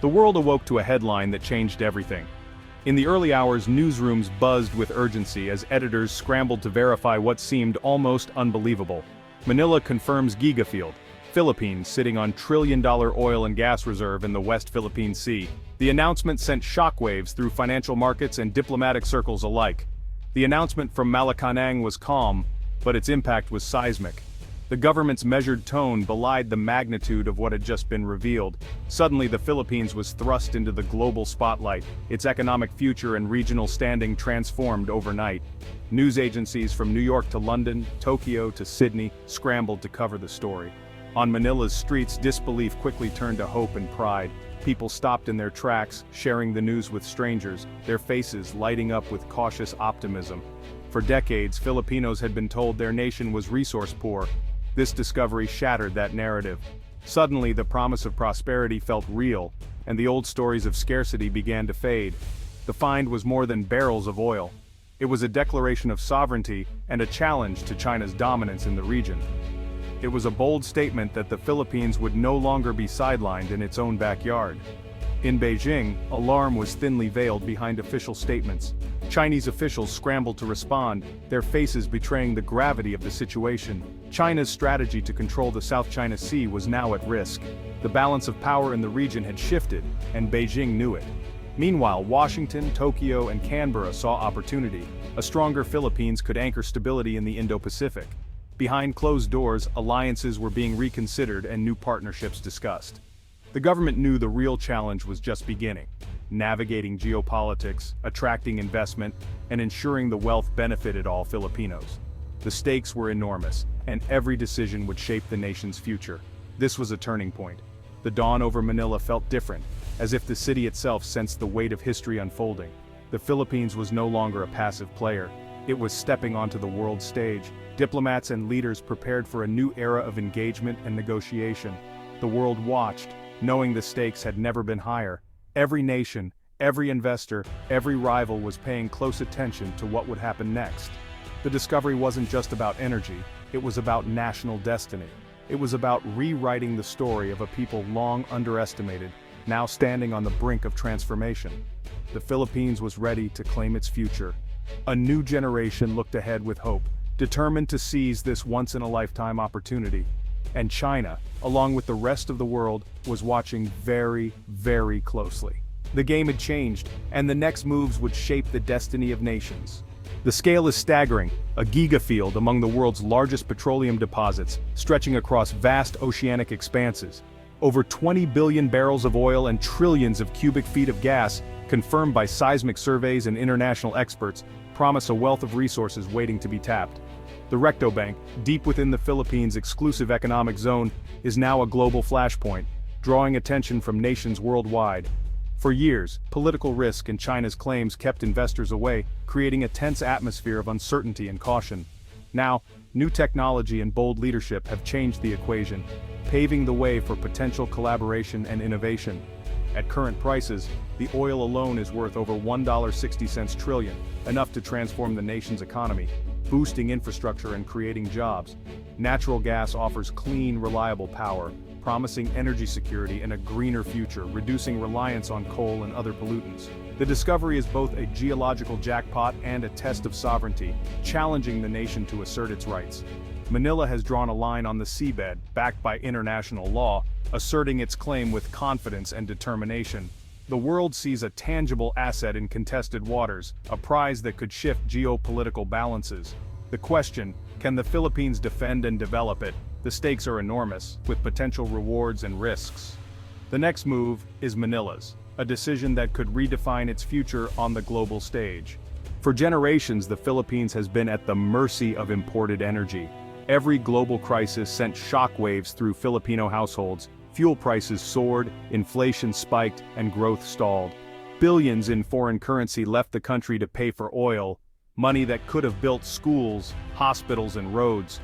The world awoke to a headline that changed everything. In the early hours, newsrooms buzzed with urgency as editors scrambled to verify what seemed almost unbelievable. Manila confirms gigafield, Philippines sitting on trillion-dollar oil and gas reserve in the West Philippine Sea. The announcement sent shockwaves through financial markets and diplomatic circles alike. The announcement from Malacanang was calm, but its impact was seismic. The government's measured tone belied the magnitude of what had just been revealed. Suddenly, the Philippines was thrust into the global spotlight, its economic future and regional standing transformed overnight. News agencies from New York to London, Tokyo to Sydney scrambled to cover the story. On Manila's streets, disbelief quickly turned to hope and pride. People stopped in their tracks, sharing the news with strangers, their faces lighting up with cautious optimism. For decades, Filipinos had been told their nation was resource poor. This discovery shattered that narrative. Suddenly, the promise of prosperity felt real, and the old stories of scarcity began to fade. The find was more than barrels of oil. It was a declaration of sovereignty and a challenge to China's dominance in the region. It was a bold statement that the Philippines would no longer be sidelined in its own backyard. In Beijing, alarm was thinly veiled behind official statements. Chinese officials scrambled to respond, their faces betraying the gravity of the situation. China's strategy to control the South China Sea was now at risk. The balance of power in the region had shifted, and Beijing knew it. Meanwhile, Washington, Tokyo, and Canberra saw opportunity. A stronger Philippines could anchor stability in the Indo-Pacific. Behind closed doors, alliances were being reconsidered and new partnerships discussed. The government knew the real challenge was just beginning: navigating geopolitics, attracting investment, and ensuring the wealth benefited all Filipinos. The stakes were enormous, and every decision would shape the nation's future. This was a turning point. The dawn over Manila felt different, as if the city itself sensed the weight of history unfolding. The Philippines was no longer a passive player. It was stepping onto the world stage. Diplomats and leaders prepared for a new era of engagement and negotiation. The world watched, knowing the stakes had never been higher. Every nation, every investor, every rival was paying close attention to what would happen next. The discovery wasn't just about energy, it was about national destiny. It was about rewriting the story of a people long underestimated, now standing on the brink of transformation. The Philippines was ready to claim its future. A new generation looked ahead with hope, determined to seize this once-in-a-lifetime opportunity. And China, along with the rest of the world, was watching very, very closely. The game had changed, and the next moves would shape the destiny of nations. The scale is staggering, a gigafield among the world's largest petroleum deposits, stretching across vast oceanic expanses. Over 20 billion barrels of oil and trillions of cubic feet of gas, confirmed by seismic surveys and international experts, promise a wealth of resources waiting to be tapped. The Recto Bank, deep within the Philippines' exclusive economic zone, is now a global flashpoint, drawing attention from nations worldwide. For years, political risk and China's claims kept investors away, creating a tense atmosphere of uncertainty and caution. Now, new technology and bold leadership have changed the equation, paving the way for potential collaboration and innovation. At current prices, the oil alone is worth over $1.60 trillion, enough to transform the nation's economy, boosting infrastructure and creating jobs. Natural gas offers clean, reliable power, promising energy security and a greener future, reducing reliance on coal and other pollutants. The discovery is both a geological jackpot and a test of sovereignty, challenging the nation to assert its rights. Manila has drawn a line on the seabed, backed by international law, asserting its claim with confidence and determination. The world sees a tangible asset in contested waters, a prize that could shift geopolitical balances. The question, can the Philippines defend and develop it? The stakes are enormous, with potential rewards and risks. The next move is Manila's, a decision that could redefine its future on the global stage. For generations, the Philippines has been at the mercy of imported energy. Every global crisis sent shockwaves through Filipino households. Fuel prices soared, inflation spiked, and growth stalled. Billions in foreign currency left the country to pay for oil, money that could have built schools, hospitals, and roads.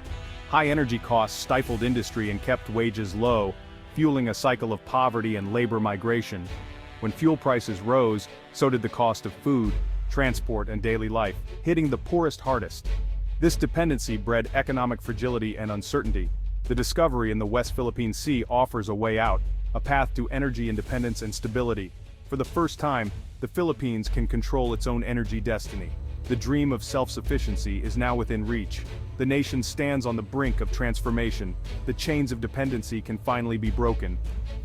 High energy costs stifled industry and kept wages low, fueling a cycle of poverty and labor migration. When fuel prices rose, so did the cost of food, transport, and daily life, hitting the poorest hardest. This dependency bred economic fragility and uncertainty. The discovery in the West Philippine Sea offers a way out, a path to energy independence and stability. For the first time, the Philippines can control its own energy destiny. The dream of self-sufficiency is now within reach. The nation stands on the brink of transformation. The chains of dependency can finally be broken.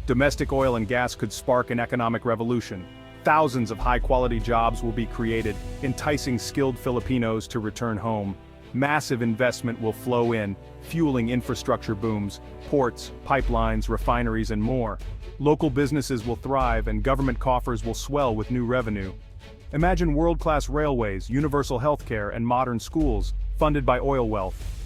Domestic oil and gas could spark an economic revolution. Thousands of high-quality jobs will be created, enticing skilled Filipinos to return home. Massive investment will flow in, fueling infrastructure booms, ports, pipelines, refineries, and more. Local businesses will thrive and government coffers will swell with new revenue. Imagine world-class railways, universal healthcare, and modern schools, funded by oil wealth.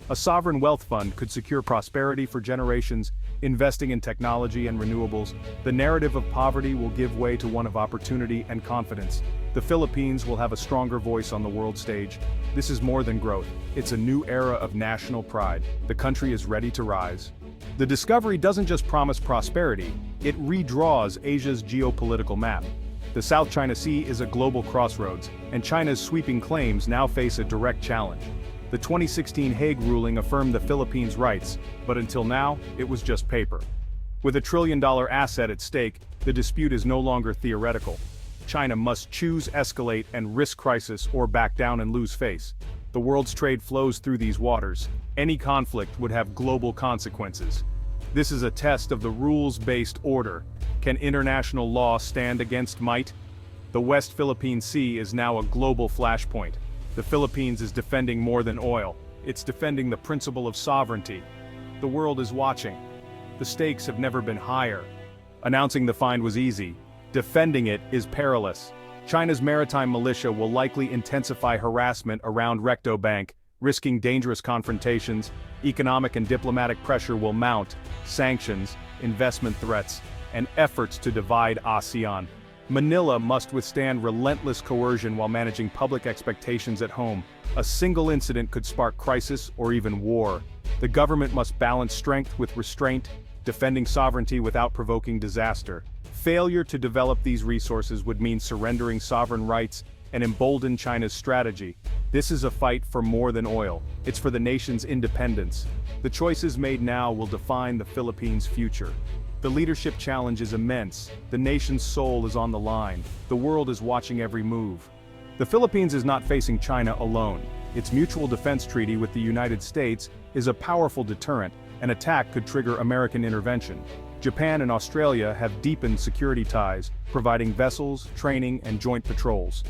A sovereign wealth fund could secure prosperity for generations, investing in technology and renewables. The narrative of poverty will give way to one of opportunity and confidence. The Philippines will have a stronger voice on the world stage. This is more than growth. It's a new era of national pride. The country is ready to rise. The discovery doesn't just promise prosperity, it redraws Asia's geopolitical map. The South China Sea is a global crossroads, and China's sweeping claims now face a direct challenge. The 2016 Hague ruling affirmed the Philippines' rights, but until now, it was just paper. With a $1 trillion asset at stake, the dispute is no longer theoretical. China must choose escalate and risk crisis or back down and lose face. The world's trade flows through these waters. Any conflict would have global consequences. This is a test of the rules-based order. Can international law stand against might? The West Philippine Sea is now a global flashpoint. The Philippines is defending more than oil. It's defending the principle of sovereignty. The world is watching. The stakes have never been higher. Announcing the find was easy. Defending it is perilous. China's maritime militia will likely intensify harassment around Recto Bank, risking dangerous confrontations. Economic and diplomatic pressure will mount, sanctions, investment threats, and efforts to divide ASEAN. Manila must withstand relentless coercion while managing public expectations at home. A single incident could spark crisis or even war. The government must balance strength with restraint, defending sovereignty without provoking disaster. Failure to develop these resources would mean surrendering sovereign rights and embolden China's strategy. This is a fight for more than oil. It's for the nation's independence. The choices made now will define the Philippines' future. The leadership challenge is immense. The nation's soul is on the line. The world is watching every move. The Philippines is not facing China alone. Its mutual defense treaty with the United States is a powerful deterrent. An attack could trigger American intervention. Japan and Australia have deepened security ties, providing vessels, training, and joint patrols.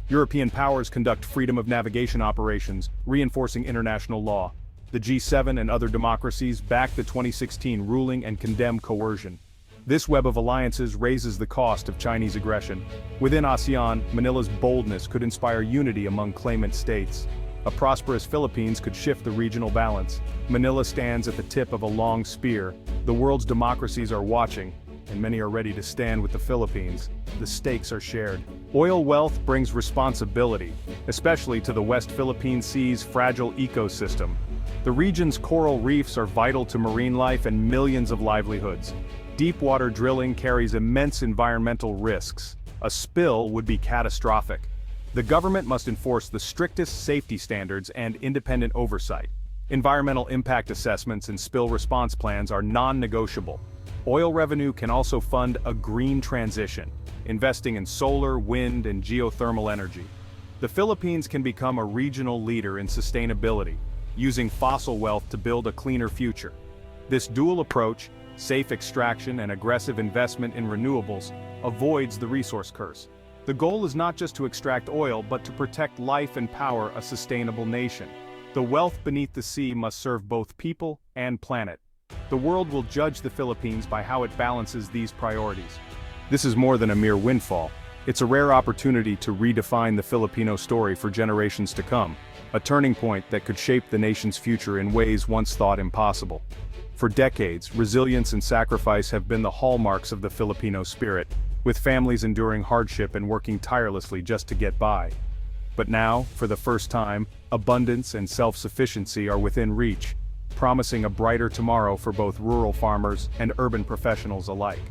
European powers conduct freedom of navigation operations, reinforcing international law. The G7 and other democracies back the 2016 ruling and condemn coercion. This web of alliances raises the cost of Chinese aggression. Within ASEAN, Manila's boldness could inspire unity among claimant states. A prosperous Philippines could shift the regional balance. Manila stands at the tip of a long spear. The world's democracies are watching, and many are ready to stand with the Philippines. The stakes are shared. Oil wealth brings responsibility, especially to the West Philippine Sea's fragile ecosystem. The region's coral reefs are vital to marine life and millions of livelihoods. Deep-water drilling carries immense environmental risks. A spill would be catastrophic. The government must enforce the strictest safety standards and independent oversight. Environmental impact assessments and spill response plans are non-negotiable. Oil revenue can also fund a green transition, investing in solar, wind, and geothermal energy. The Philippines can become a regional leader in sustainability, using fossil wealth to build a cleaner future. This dual approach, safe extraction and aggressive investment in renewables, avoids the resource curse. The goal is not just to extract oil but to protect life and power a sustainable nation. The wealth beneath the sea must serve both people and planet. The world will judge the Philippines by how it balances these priorities. This is more than a mere windfall. It's a rare opportunity to redefine the Filipino story for generations to come, a turning point that could shape the nation's future in ways once thought impossible. For decades, resilience and sacrifice have been the hallmarks of the Filipino spirit, with families enduring hardship and working tirelessly just to get by. But now, for the first time, abundance and self-sufficiency are within reach, promising a brighter tomorrow for both rural farmers and urban professionals alike.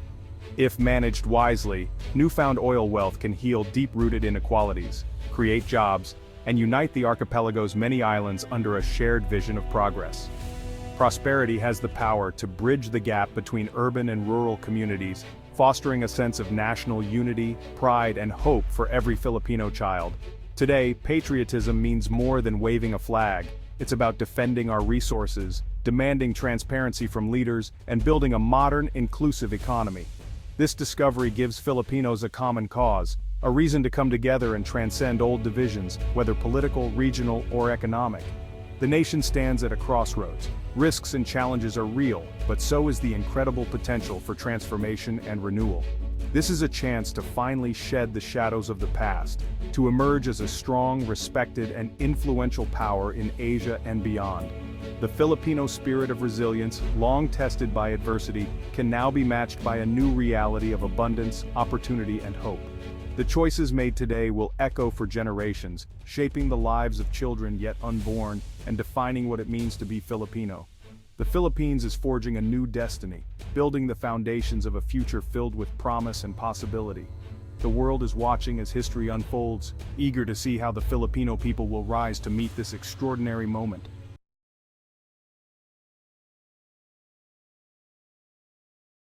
If managed wisely, newfound oil wealth can heal deep-rooted inequalities, create jobs, and unite the archipelago's many islands under a shared vision of progress. Prosperity has the power to bridge the gap between urban and rural communities, fostering a sense of national unity, pride, and hope for every Filipino child. Today, patriotism means more than waving a flag. It's about defending our resources, demanding transparency from leaders, and building a modern, inclusive economy. This discovery gives Filipinos a common cause, a reason to come together and transcend old divisions, whether political, regional, or economic. The nation stands at a crossroads. Risks and challenges are real, but so is the incredible potential for transformation and renewal. This is a chance to finally shed the shadows of the past, to emerge as a strong, respected, and influential power in Asia and beyond. The Filipino spirit of resilience, long tested by adversity, can now be matched by a new reality of abundance, opportunity, and hope. The choices made today will echo for generations, shaping the lives of children yet unborn and defining what it means to be Filipino. The Philippines is forging a new destiny, building the foundations of a future filled with promise and possibility. The world is watching as history unfolds, eager to see how the Filipino people will rise to meet this extraordinary moment.